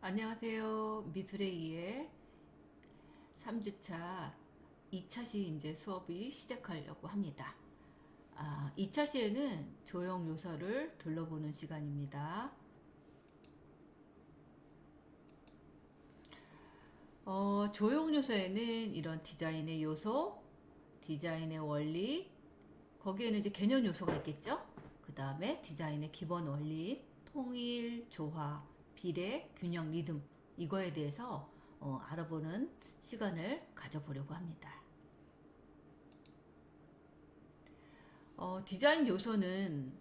안녕하세요. 미술의 이해 3주차 2차 시 이제 수업이 시작하려고 합니다. 2차 시에는 조형 요소를 둘러보는 시간입니다. 조형 요소에는 이런 디자인의 요소, 디자인의 원리, 거기에는 이제 개념 요소가 있겠죠? 그 다음에 디자인의 기본 원리, 통일, 조화, 비례, 균형, 리듬, 이거에 대해서 알아보는 시간을 가져보려고 합니다. 디자인 요소는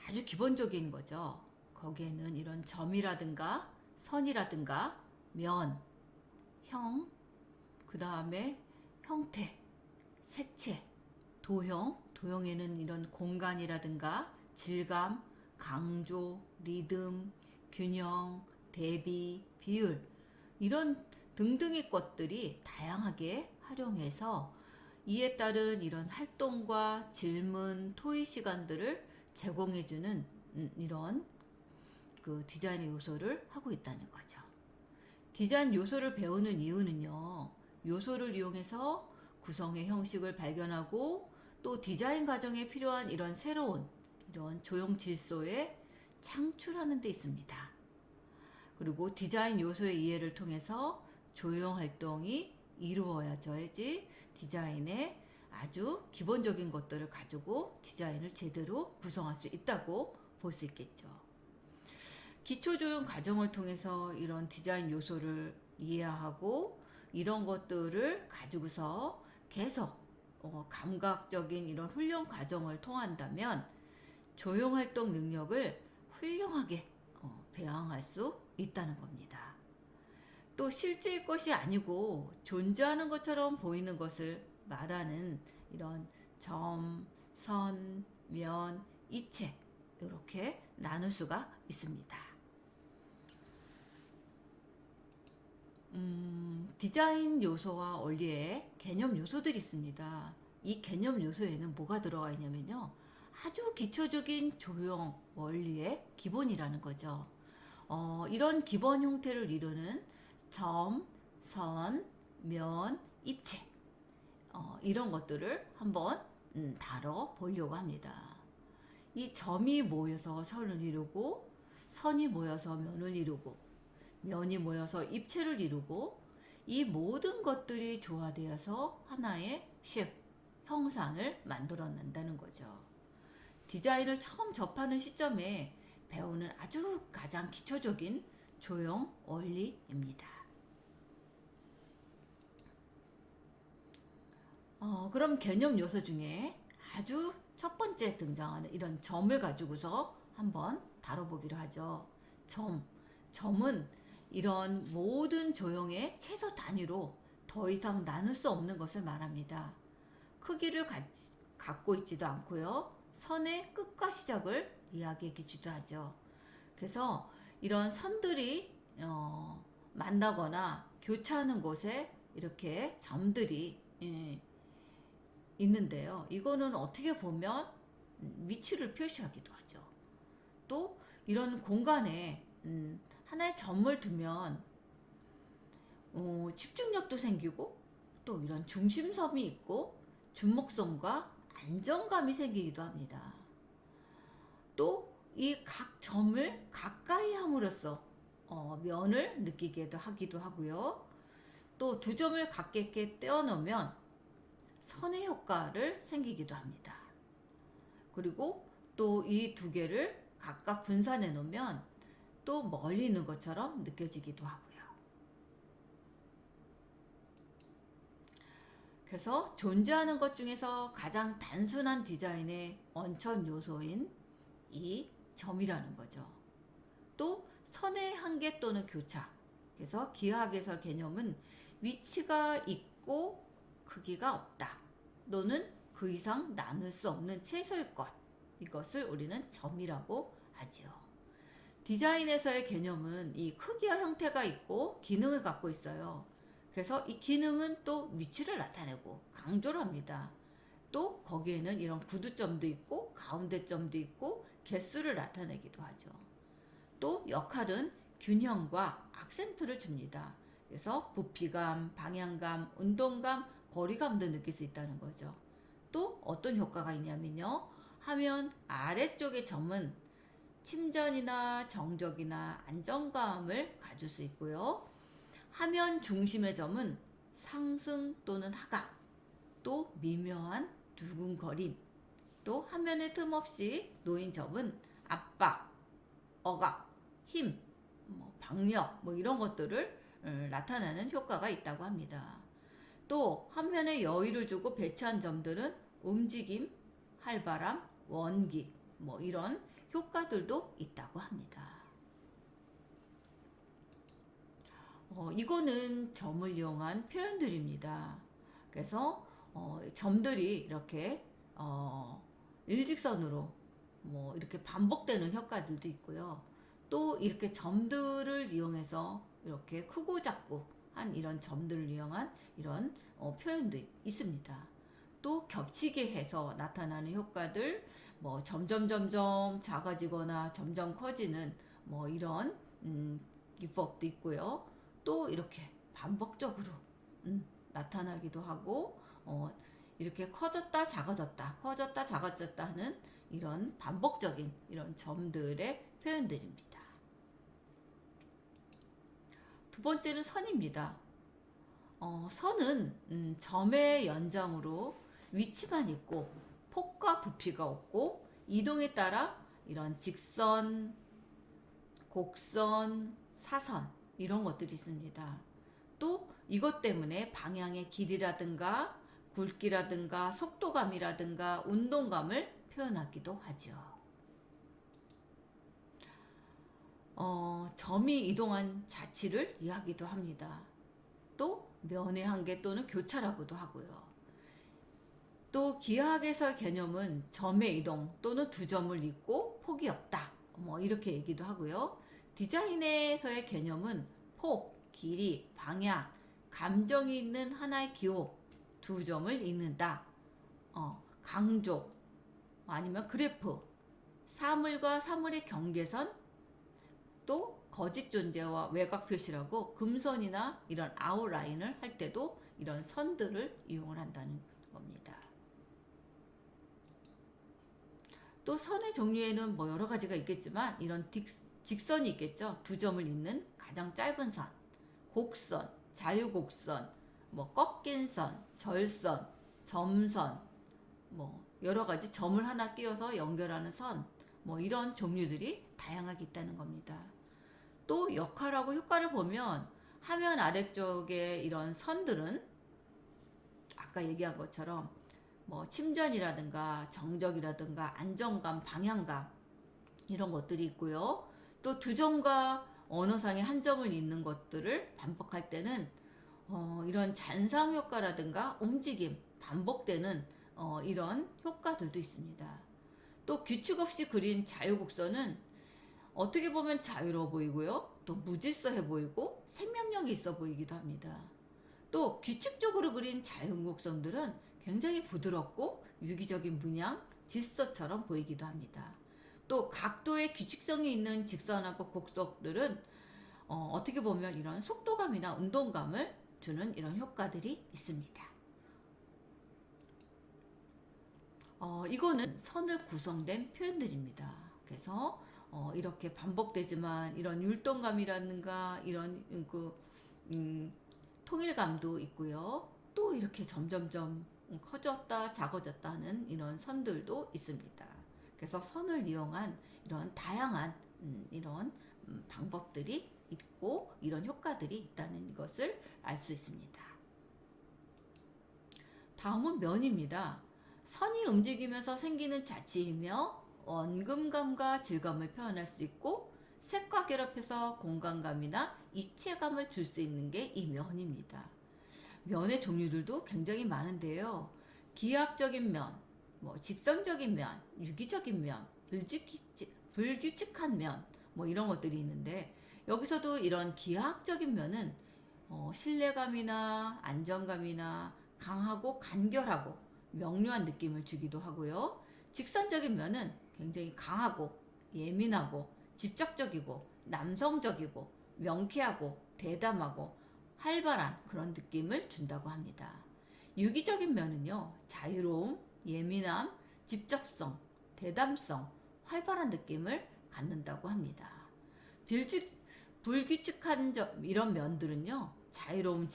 아주 기본적인 거죠. 거기에는 이런 점이라든가 선이라든가 면, 형, 그 다음에 형태, 색채, 도형에는 이런 공간이라든가 질감, 강조, 리듬, 균형, 대비, 비율, 이런 등등의 것들이 다양하게 활용해서 이에 따른 이런 활동과 질문, 토의 시간들을 제공해주는 이런 그 디자인 요소를 하고 있다는 거죠. 디자인 요소를 배우는 이유는요, 요소를 이용해서 구성의 형식을 발견하고 또 디자인 과정에 필요한 이런 새로운 이런 조형 질서에 창출하는 데 있습니다. 그리고 디자인 요소의 이해를 통해서 조형 활동이 이루어져야지 디자인의 아주 기본적인 것들을 가지고 디자인을 제대로 구성할 수 있다고 볼 수 있겠죠. 기초 조형 과정을 통해서 이런 디자인 요소를 이해하고 이런 것들을 가지고서 계속 감각적인 이런 훈련 과정을 통한다면 조형 활동 능력을 훌륭하게 배양할 수 있다는 겁니다. 또 실제의 것이 아니고 존재하는 것처럼 보이는 것을 말하는 이런 점, 선, 면, 입체 이렇게 나눌 수가 있습니다. 디자인 요소와 원리에 개념 요소들이 있습니다. 이 개념 요소에는 뭐가 들어가 있냐면요. 아주 기초적인 조형 원리의 기본이라는 거죠. 이런 기본 형태를 이루는 점, 선, 면, 입체 이런 것들을 한번 다뤄보려고 합니다. 이 점이 모여서 선을 이루고 선이 모여서 면을 이루고 면이 모여서 입체를 이루고 이 모든 것들이 조화되어서 하나의 쉐프, 형상을 만들어낸다는 거죠. 디자인을 처음 접하는 시점에 배우는 아주 가장 기초적인 조형 원리입니다. 그럼 개념 요소 중에 아주 첫 번째 등장하는 이런 점을 가지고서 한번 다뤄보기로 하죠. 점은 이런 모든 조형의 최소 단위로 더 이상 나눌 수 없는 것을 말합니다. 크기를 갖고 있지도 않고요. 선의 끝과 시작을 이야기해 주기도 하죠. 그래서 이런 선들이 만나거나 교차하는 곳에 이렇게 점들이 있는데요. 이거는 어떻게 보면 위치를 표시하기도 하죠. 또 이런 공간에 하나의 점을 두면 집중력도 생기고 또 이런 중심성이 있고 준목성과 안정감이 생기기도 합니다. 또 이 각 점을 가까이 함으로써 면을 느끼게 하기도 하고요. 또 두 점을 가깝게 떼어놓으면 선의 효과를 생기기도 합니다. 그리고 또 이 두 개를 각각 분산해 놓으면 또 멀리 있는 것처럼 느껴지기도 하고요. 그래서 존재하는 것 중에서 가장 단순한 디자인의 원천 요소인 이 점이라는 거죠. 또 선의 한계 또는 교차. 그래서 기하학에서 개념은 위치가 있고 크기가 없다. 또는 그 이상 나눌 수 없는 최소의 것. 이것을 우리는 점이라고 하지요. 디자인에서의 개념은 이 크기와 형태가 있고 기능을 갖고 있어요. 그래서 이 기능은 또 위치를 나타내고 강조를 합니다. 또 거기에는 이런 구두점도 있고 가운데점도 있고 개수를 나타내기도 하죠. 또 역할은 균형과 악센트를 줍니다. 그래서 부피감, 방향감, 운동감, 거리감도 느낄 수 있다는 거죠. 또 어떤 효과가 있냐면요. 화면 아래쪽의 점은 침전이나 정적이나 안정감을 가질 수 있고요. 화면 중심의 점은 상승 또는 하강, 또 미묘한 두근거림, 또 화면에 틈없이 놓인 점은 압박, 억압, 힘, 박력 이런 것들을 나타내는 효과가 있다고 합니다. 또 화면에 여유를 주고 배치한 점들은 움직임, 활발함, 원기 이런 효과들도 있다고 합니다. 이거는 점을 이용한 표현들입니다. 그래서 점들이 이렇게 일직선으로 이렇게 반복되는 효과들도 있고요. 또 이렇게 점들을 이용해서 이렇게 크고 작고 한 이런 점들을 이용한 이런 표현도 있습니다. 또 겹치게 해서 나타나는 효과들, 점점 작아지거나 점점 커지는 이런 기법도 있고요. 또 이렇게 반복적으로 나타나기도 하고 이렇게 커졌다 작아졌다 하는 이런 반복적인 이런 점들의 표현들입니다. 두 번째는 선입니다. 선은 점의 연장으로 위치만 있고 폭과 부피가 없고 이동에 따라 이런 직선, 곡선, 사선 이런 것들이 있습니다. 또 이것 때문에 방향의 길이라든가 굵기라든가 속도감이라든가 운동감을 표현하기도 하죠. 점이 이동한 자치를 이야기도 합니다. 또 면의 한계 또는 교차라고도 하고요. 또 기하학에서의 개념은 점의 이동 또는 두 점을 잇고 폭이 없다 이렇게 얘기도 하고요. 디자인에서의 개념은 폭, 길이, 방향, 감정이 있는 하나의 기호 두 점을 잇는다. 강조 아니면 그래프, 사물과 사물의 경계선, 또 거짓 존재와 외곽 표시라고 금선이나 이런 아웃라인을 할 때도 이런 선들을 이용을 한다는 겁니다. 또 선의 종류에는 여러 가지가 있겠지만 이런 직선이 있겠죠. 두 점을 잇는 가장 짧은 선, 곡선, 자유곡선, 꺾인 선, 절선, 점선, 여러 가지 점을 하나 끼워서 연결하는 선, 이런 종류들이 다양하게 있다는 겁니다. 또 역할하고 효과를 보면 화면 아래쪽에 이런 선들은 아까 얘기한 것처럼 침전이라든가 정적이라든가 안정감, 방향감 이런 것들이 있고요. 또 두 점과 언어상의 한 점을 잇는 것들을 반복할 때는 이런 잔상 효과라든가 움직임, 반복되는 이런 효과들도 있습니다. 또 규칙 없이 그린 자유곡선은 어떻게 보면 자유로워 보이고요. 또 무질서해 보이고 생명력이 있어 보이기도 합니다. 또 규칙적으로 그린 자유곡선들은 굉장히 부드럽고 유기적인 문양, 질서처럼 보이기도 합니다. 또 각도의 규칙성이 있는 직선하고 곡선들은 어떻게 보면 이런 속도감이나 운동감을 주는 이런 효과들이 있습니다. 이거는 선을 구성된 표현들입니다. 그래서 이렇게 반복되지만 이런 율동감이라든가 이런 통일감도 있고요. 또 이렇게 점점점 커졌다 작아졌다 하는 이런 선들도 있습니다. 그래서 선을 이용한 이런 다양한 이런 방법들이 있고 이런 효과들이 있다는 것을 알 수 있습니다. 다음은 면입니다. 선이 움직이면서 생기는 자치이며 원금감과 질감을 표현할 수 있고 색과 결합해서 공간감이나 입체감을 줄 수 있는 게 이 면입니다. 면의 종류들도 굉장히 많은데요. 기하학적인 면, 직선적인 면, 유기적인 면, 불규칙한 면, 이런 것들이 있는데 여기서도 이런 기하학적인 면은 신뢰감이나 안정감이나 강하고 간결하고 명료한 느낌을 주기도 하고요. 직선적인 면은 굉장히 강하고 예민하고 직접적이고 남성적이고 명쾌하고 대담하고 활발한 그런 느낌을 준다고 합니다. 유기적인 면은요, 자유로움, 예민함, 직접성, 대담성, 활발한 느낌을 갖는다고 합니다. 불규칙한 이런 면들은요, 자유로움,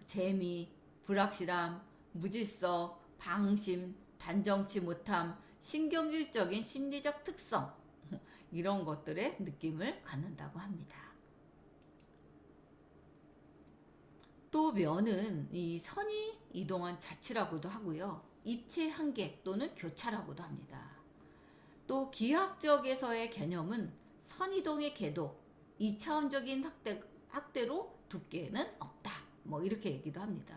재미, 불확실함, 무질서, 방심, 단정치 못함, 신경질적인 심리적 특성, 이런 것들의 느낌을 갖는다고 합니다. 또 면은 이 선이 이동한 자치라고도 하고요. 입체 한계 또는 교차라고도 합니다. 또 기하학적에서의 개념은 선이동의 궤도, 2차원적인 확대로 두께는 없다. 뭐 이렇게 얘기도 합니다.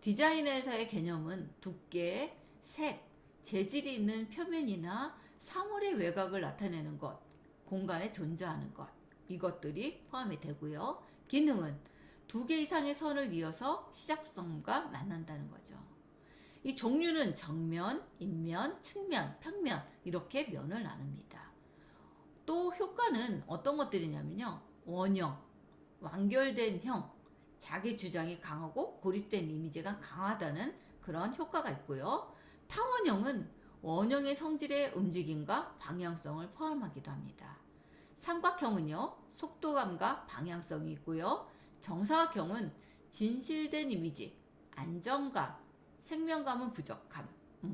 디자인에서의 개념은 두께, 색, 재질이 있는 표면이나 사물의 외곽을 나타내는 것, 공간에 존재하는 것, 이것들이 포함이 되고요. 기능은 2개 이상의 선을 이어서 시작점과 만난다는 거죠. 이 종류는 정면, 인면, 측면, 평면 이렇게 면을 나눕니다. 또 효과는 어떤 것들이냐면요. 원형, 완결된 형, 자기 주장이 강하고 고립된 이미지가 강하다는 그런 효과가 있고요. 타원형은 원형의 성질의 움직임과 방향성을 포함하기도 합니다. 삼각형은요, 속도감과 방향성이 있고요. 정사각형은 진실된 이미지, 안정감, 생명감은 부족함,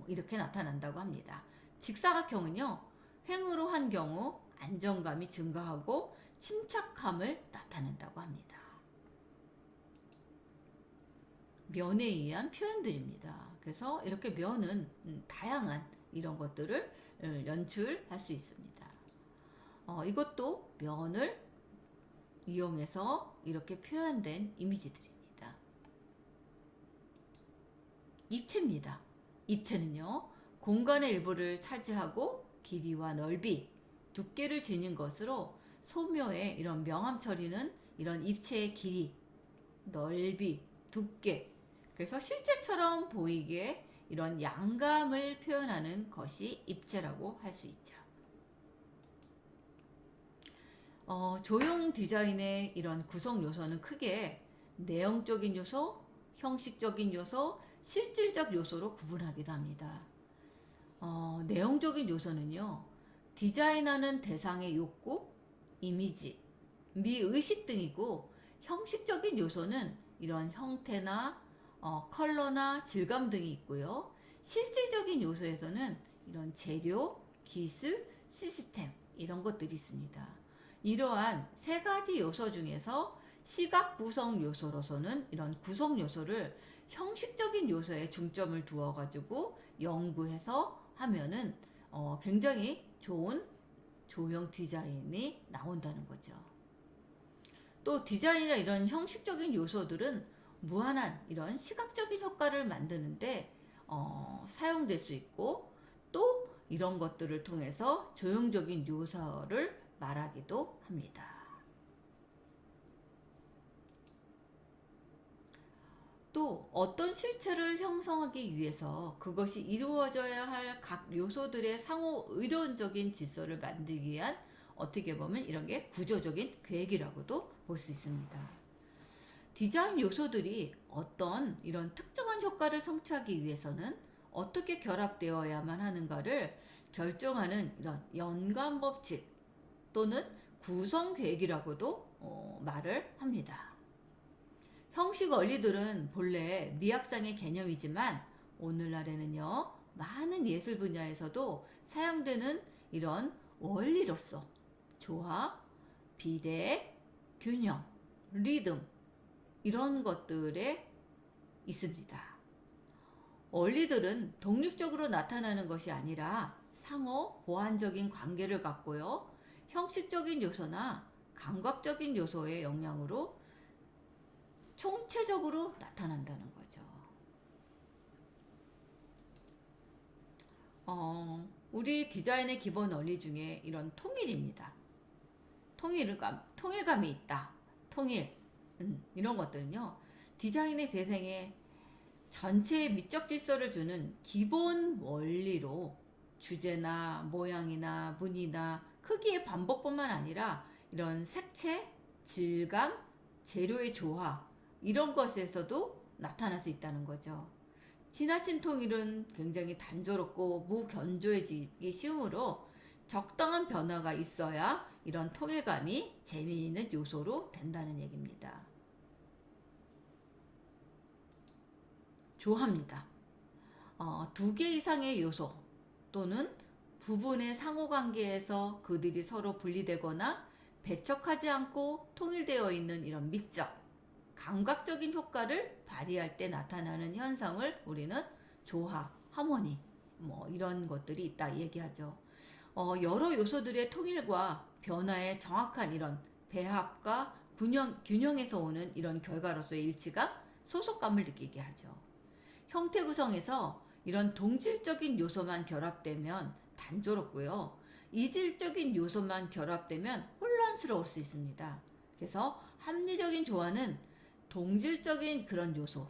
이렇게 나타난다고 합니다. 직사각형은요, 횡으로 한 경우 안정감이 증가하고 침착함을 나타낸다고 합니다. 면에 의한 표현들입니다. 그래서 이렇게 면은 다양한 이런 것들을 연출할 수 있습니다. 이것도 면을 이용해서 이렇게 표현된 이미지들입니다. 입체입니다. 입체는요, 공간의 일부를 차지하고 길이와 넓이, 두께를 지닌 것으로 소묘의 이런 명암 처리는 이런 입체의 길이, 넓이, 두께, 그래서 실제처럼 보이게 이런 양감을 표현하는 것이 입체라고 할 수 있죠. 조형 디자인의 이런 구성 요소는 크게 내용적인 요소, 형식적인 요소, 실질적 요소로 구분하기도 합니다. 내용적인 요소는요, 디자인하는 대상의 욕구, 이미지, 미의식 등이고, 형식적인 요소는 이런 형태나 컬러나 질감 등이 있고요. 실질적인 요소에서는 이런 재료, 기술, 시스템 이런 것들이 있습니다. 이러한 세 가지 요소 중에서 시각 구성 요소로서는 이런 구성 요소를 형식적인 요소에 중점을 두어 가지고 연구해서 하면은 굉장히 좋은 조형 디자인이 나온다는 거죠. 또 디자인이나 이런 형식적인 요소들은 무한한 이런 시각적인 효과를 만드는데 사용될 수 있고, 또 이런 것들을 통해서 조형적인 요소를 말하기도 합니다. 또 어떤 실체를 형성하기 위해서 그것이 이루어져야 할 각 요소들의 상호 의존적인 질서를 만들기 위한, 어떻게 보면 이런 게 구조적인 계획이라고도 볼 수 있습니다. 디자인 요소들이 어떤 이런 특정한 효과를 성취하기 위해서는 어떻게 결합되어야만 하는가를 결정하는 이런 연관 법칙 또는 구성 계획이라고도 말을 합니다. 형식 원리들은 본래 미학상의 개념이지만 오늘날에는요, 많은 예술 분야에서도 사용되는 이런 원리로서 조화, 비례, 균형, 리듬 이런 것들에 있습니다. 원리들은 독립적으로 나타나는 것이 아니라 상호 보완적인 관계를 갖고요, 형식적인 요소나 감각적인 요소의 영향으로 총체적으로 나타난다는 거죠. 우리 디자인의 기본 원리 중에 이런 통일입니다. 통일감이 있다. 통일. 이런 것들은요, 디자인의 대상에 전체의 미적 질서를 주는 기본 원리로 주제나 모양이나 무늬나 크기의 반복뿐만 아니라 이런 색채, 질감, 재료의 조화 이런 것에서도 나타날 수 있다는 거죠. 지나친 통일은 굉장히 단조롭고 무견조해지기 쉬우므로 적당한 변화가 있어야 이런 통일감이 재미있는 요소로 된다는 얘기입니다. 조합니다. 두 개 이상의 요소 또는 부분의 상호관계에서 그들이 서로 분리되거나 배척하지 않고 통일되어 있는 이런 미적, 감각적인 효과를 발휘할 때 나타나는 현상을 우리는 조화, 하모니 이런 것들이 있다 얘기하죠. 여러 요소들의 통일과 변화의 정확한 이런 배합과 균형에서 오는 이런 결과로서의 일치가 소속감을 느끼게 하죠. 형태 구성에서 이런 동질적인 요소만 결합되면 단조롭고요. 이질적인 요소만 결합되면 혼란스러울 수 있습니다. 그래서 합리적인 조화는 동질적인 그런 요소,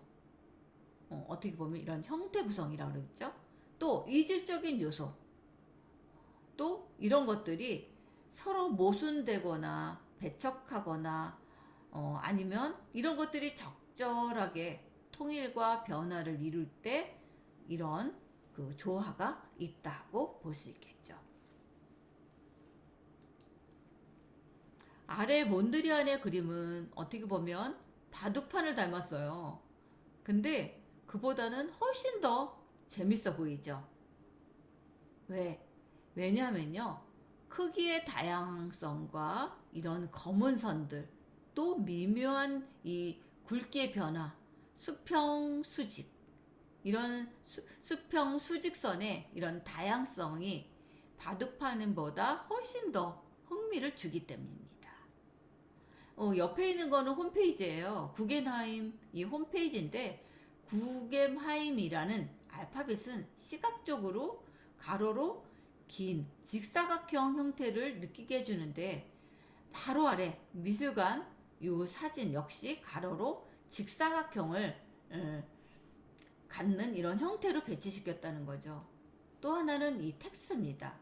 어떻게 보면 이런 형태 구성이라고 그러겠죠. 또 이질적인 요소, 또 이런 것들이 서로 모순되거나 배척하거나 아니면 이런 것들이 적절하게 통일과 변화를 이룰 때 이런 그 조화가 있다고 볼 수 있겠죠. 아래 몬드리안의 그림은 어떻게 보면 바둑판을 닮았어요. 근데 그보다는 훨씬 더 재밌어 보이죠. 왜냐하면요. 크기의 다양성과 이런 검은 선들, 또 미묘한 이 굵기의 변화, 수평 수직, 이런 수평 수직선의 이런 다양성이 바둑판보다 훨씬 더 흥미를 주기 때문입니다. 옆에 있는 거는 홈페이지예요. 구겐하임 이 홈페이지인데 구겐하임이라는 알파벳은 시각적으로 가로로 긴 직사각형 형태를 느끼게 해주는데 바로 아래 미술관 이 사진 역시 가로로 직사각형을 갖는 이런 형태로 배치시켰다는 거죠. 또 하나는 이 텍스트입니다.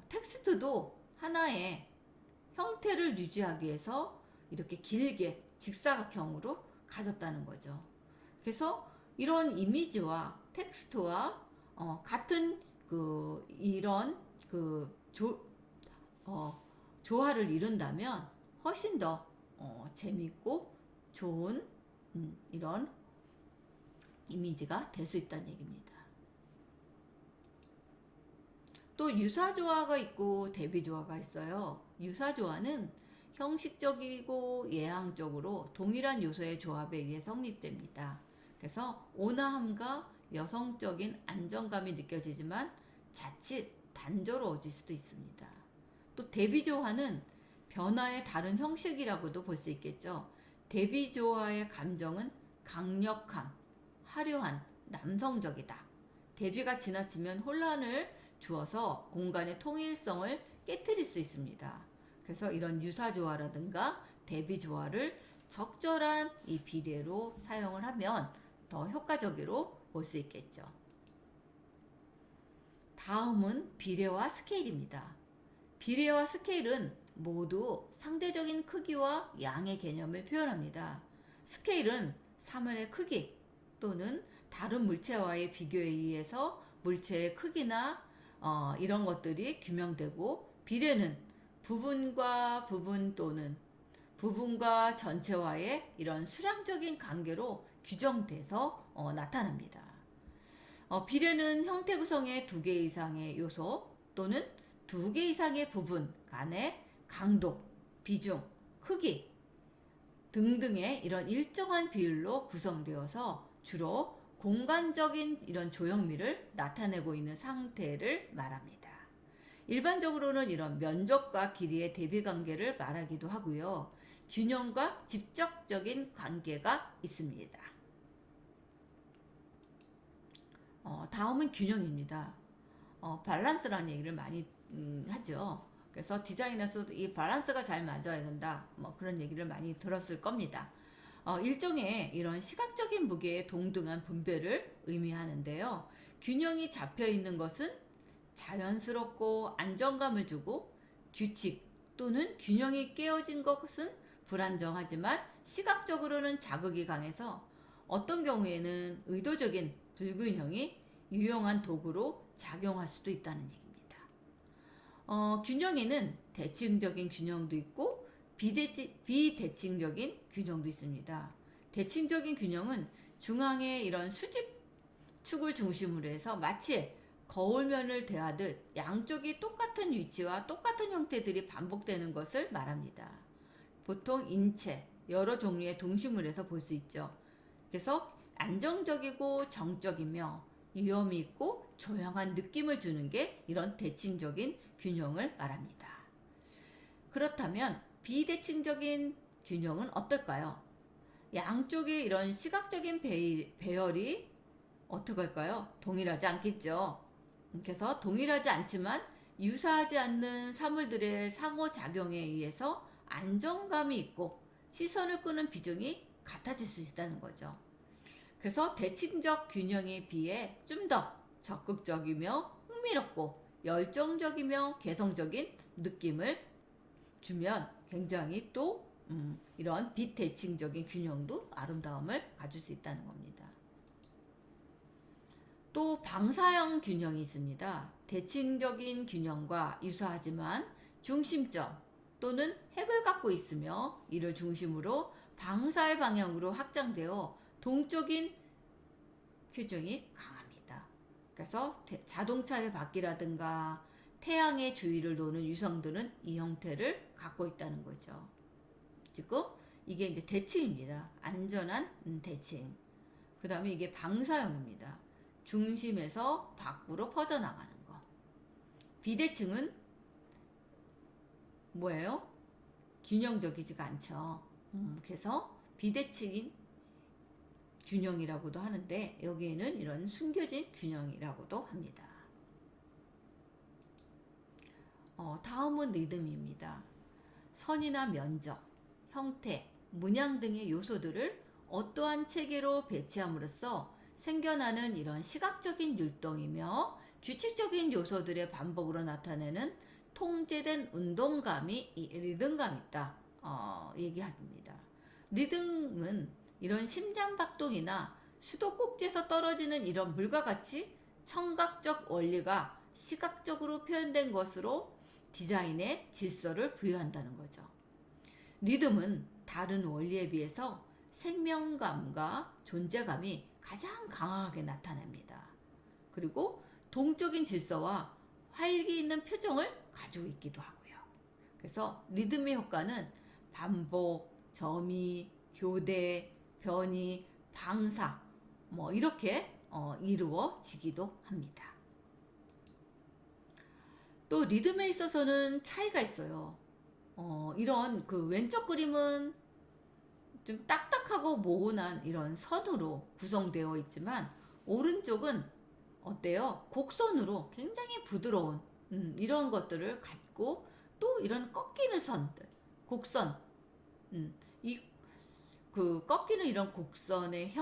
텍스트도 하나의 형태를 유지하기 위해서 이렇게 길게 직사각형으로 가졌다는 거죠. 그래서 이런 이미지와 텍스트와 같은 이런 조화를 이룬다면 훨씬 더 재밌고 좋은 이런 이미지가 될 수 있다는 얘기입니다. 또 유사조화가 있고 대비조화가 있어요. 유사조화는 형식적이고 예항적으로 동일한 요소의 조합에 의해 성립됩니다. 그래서 온화함과 여성적인 안정감이 느껴지지만 자칫 단조로워질 수도 있습니다. 또 대비조화는 변화의 다른 형식이라고도 볼 수 있겠죠. 대비조화의 감정은 강력함, 화려한, 남성적이다. 대비가 지나치면 혼란을 주어서 공간의 통일성을 깨뜨릴 수 있습니다. 그래서 이런 유사조화라든가 대비조화를 적절한 이 비례로 사용을 하면 더 효과적으로 볼 수 있겠죠. 다음은 비례와 스케일입니다. 비례와 스케일은 모두 상대적인 크기와 양의 개념을 표현합니다. 스케일은 사물의 크기 또는 다른 물체와의 비교에 의해서 물체의 크기나 이런 것들이 규명되고, 비례는 부분과 부분 또는 부분과 전체와의 이런 수량적인 관계로 규정돼서 나타납니다. 비례는 형태 구성의 두 개 이상의 요소 또는 두 개 이상의 부분 간의 강도, 비중, 크기 등등의 이런 일정한 비율로 구성되어서 주로 공간적인 이런 조형미를 나타내고 있는 상태를 말합니다. 일반적으로는 이런 면적과 길이의 대비 관계를 말하기도 하고요. 균형과 직접적인 관계가 있습니다. 다음은 균형입니다. 밸런스라는 얘기를 많이 하죠. 그래서 디자인에서도 이 밸런스가 잘 맞아야 된다. 그런 얘기를 많이 들었을 겁니다. 일종의 이런 시각적인 무게의 동등한 분배를 의미하는데요. 균형이 잡혀 있는 것은 자연스럽고 안정감을 주고 규칙 또는 균형이 깨어진 것은 불안정하지만 시각적으로는 자극이 강해서 어떤 경우에는 의도적인 불균형이 유용한 도구로 작용할 수도 있다는 얘기입니다. 균형에는 대칭적인 균형도 있고 비대칭적인 균형도 있습니다. 대칭적인 균형은 중앙에 이런 수직축을 중심으로 해서 마치 거울면을 대하듯 양쪽이 똑같은 위치와 똑같은 형태들이 반복되는 것을 말합니다. 보통 인체, 여러 종류의 동식물에서 볼 수 있죠. 그래서 안정적이고 정적이며 위험이 있고 조용한 느낌을 주는 게 이런 대칭적인 균형을 말합니다. 그렇다면 비대칭적인 균형은 어떨까요? 양쪽의 이런 시각적인 배열이 어떻게 할까요? 동일하지 않겠죠. 그래서 동일하지 않지만 유사하지 않는 사물들의 상호작용에 의해서 안정감이 있고 시선을 끄는 비중이 같아질 수 있다는 거죠. 그래서 대칭적 균형에 비해 좀 더 적극적이며 흥미롭고 열정적이며 개성적인 느낌을 주면 굉장히 또 이런 비대칭적인 균형도 아름다움을 가질 수 있다는 겁니다. 또 방사형 균형이 있습니다. 대칭적인 균형과 유사하지만 중심점 또는 핵을 갖고 있으며 이를 중심으로 방사의 방향으로 확장되어 동적인 표정이 강합니다. 그래서 자동차의 바퀴라든가 태양의 주위를 도는 위성들은 이 형태를 갖고 있다는 거죠. 지금 이게 이제 대칭입니다. 안전한 대칭. 그 다음에 이게 방사형입니다. 중심에서 밖으로 퍼져나가는 거. 비대칭은 뭐예요? 균형적이지가 않죠. 그래서 비대칭인 균형이라고도 하는데 여기에는 이런 숨겨진 균형이라고도 합니다. 다음은 리듬입니다. 선이나 면적, 형태, 문양 등의 요소들을 어떠한 체계로 배치함으로써 생겨나는 이런 시각적인 율동이며 규칙적인 요소들의 반복으로 나타내는 통제된 운동감이 리듬감이 있다. 얘기합니다. 리듬은 이런 심장박동이나 수도꼭지에서 떨어지는 이런 물과 같이 청각적 원리가 시각적으로 표현된 것으로 디자인에 질서를 부여한다는 거죠. 리듬은 다른 원리에 비해서 생명감과 존재감이 가장 강하게 나타냅니다. 그리고 동적인 질서와 활기 있는 표정을 가지고 있기도 하고요. 그래서 리듬의 효과는 반복, 점이, 교대, 변이, 방사 이렇게 이루어지기도 합니다. 또 리듬에 있어서는 차이가 있어요. 이런 그 왼쪽 그림은 좀 딱딱하고 모호한 이런 선으로 구성되어 있지만 오른쪽은 어때요? 곡선으로 굉장히 부드러운 이런 것들을 갖고 또 이런 꺾이는 선들, 곡선, 이 그 꺾이는 이런 곡선의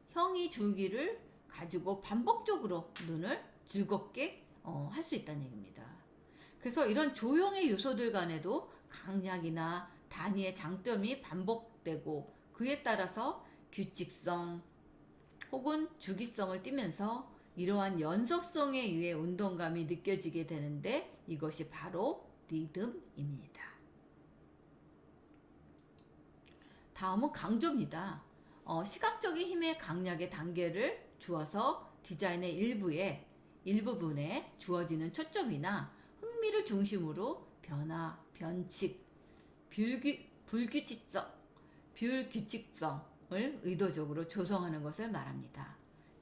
형이 줄기를 가지고 반복적으로 눈을 즐겁게 할 수 있다는 얘기입니다. 그래서 이런 조형의 요소들 간에도 강약이나 단위의 장점이 반복되고 그에 따라서 규칙성 혹은 주기성을 띠면서 이러한 연속성에 의해 운동감이 느껴지게 되는데 이것이 바로 리듬입니다. 다음은 강조입니다. 시각적인 힘의 강약의 단계를 주어서 디자인의 일부분에 주어지는 초점이나 흥미를 중심으로 변화, 변칙, 불규칙성을 의도적으로 조성하는 것을 말합니다.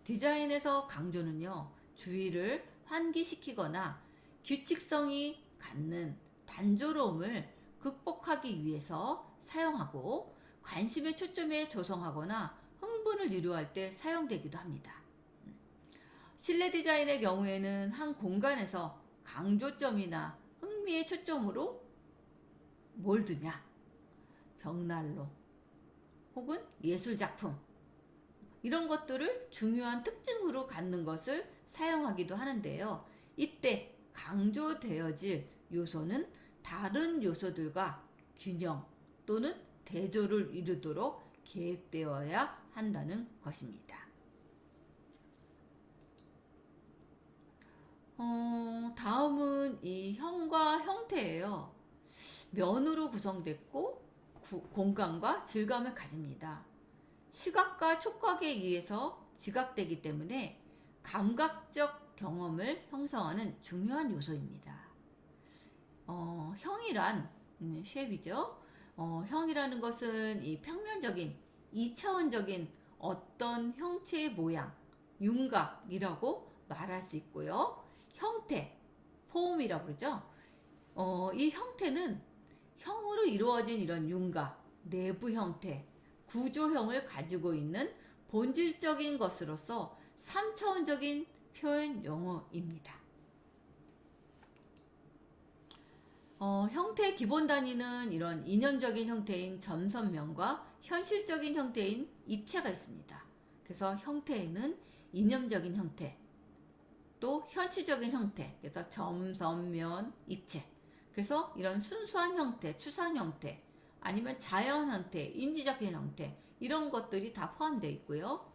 디자인에서 강조는요, 주의를 환기시키거나 규칙성이 갖는 단조로움을 극복하기 위해서 사용하고 관심의 초점에 조성하거나 흥분을 유도할 때 사용되기도 합니다. 실내 디자인의 경우에는 한 공간에서 강조점이나 흥미의 초점으로 뭘 두냐? 벽난로 혹은 예술작품 이런 것들을 중요한 특징으로 갖는 것을 사용하기도 하는데요. 이때 강조되어질 요소는 다른 요소들과 균형 또는 대조를 이루도록 계획되어야 한다는 것입니다. 다음은 이 형과 형태예요. 면으로 구성됐고 공간과 질감을 가집니다. 시각과 촉각에 의해서 지각되기 때문에 감각적 경험을 형성하는 중요한 요소입니다. 형이란 쉐입이죠. 형이라는 것은 이 평면적인 2차원적인 어떤 형체의 모양, 윤곽이라고 말할 수 있고요. 형태, 폼이라고 그러죠. 이 형태는 형으로 이루어진 이런 윤곽, 내부 형태, 구조형을 가지고 있는 본질적인 것으로서 3차원적인 표현 용어입니다. 형태의 기본 단위는 이런 이념적인 형태인 점선면과 현실적인 형태인 입체가 있습니다. 그래서 형태에는 이념적인 형태, 또 현실적인 형태, 그래서 점선면, 입체. 그래서 이런 순수한 형태, 추상 형태, 아니면 자연 형태, 인지적인 형태, 이런 것들이 다 포함되어 있고요.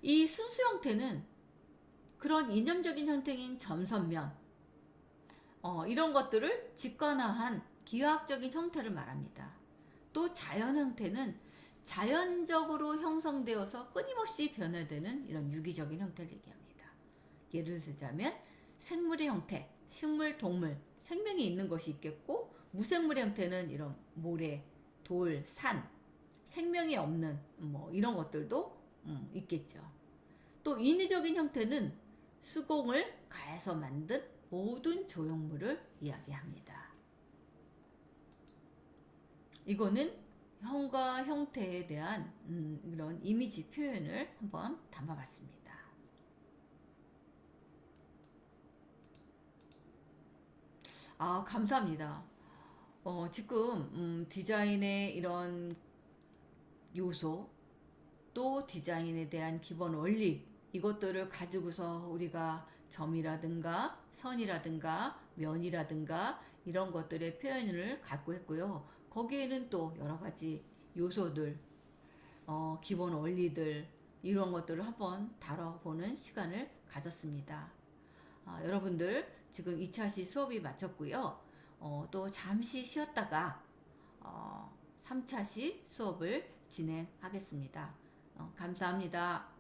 이 순수 형태는 그런 이념적인 형태인 점선면, 이런 것들을 직관화한 기하학적인 형태를 말합니다. 또 자연 형태는 자연적으로 형성되어서 끊임없이 변화되는 이런 유기적인 형태를 얘기합니다. 예를 들자면 생물의 형태, 식물, 동물, 생명이 있는 것이 있겠고, 무생물의 형태는 이런 모래, 돌, 산, 생명이 없는 이런 것들도 있겠죠. 또 인위적인 형태는 수공을 가해서 만든 모든 조형물을 이야기합니다. 이거는 형과 형태에 대한 이런 이미지 표현을 한번 담아봤습니다. 감사합니다. 지금 디자인의 이런 요소, 또 디자인에 대한 기본 원리, 이것들을 가지고서 우리가 점이라든가 선이라든가 면이라든가 이런 것들의 표현을 갖고 했고요. 거기에는 또 여러 가지 요소들, 기본 원리들, 이런 것들을 한번 다뤄보는 시간을 가졌습니다. 여러분들 지금 2차시 수업이 마쳤고요. 또 잠시 쉬었다가 3차시 수업을 진행하겠습니다. 감사합니다.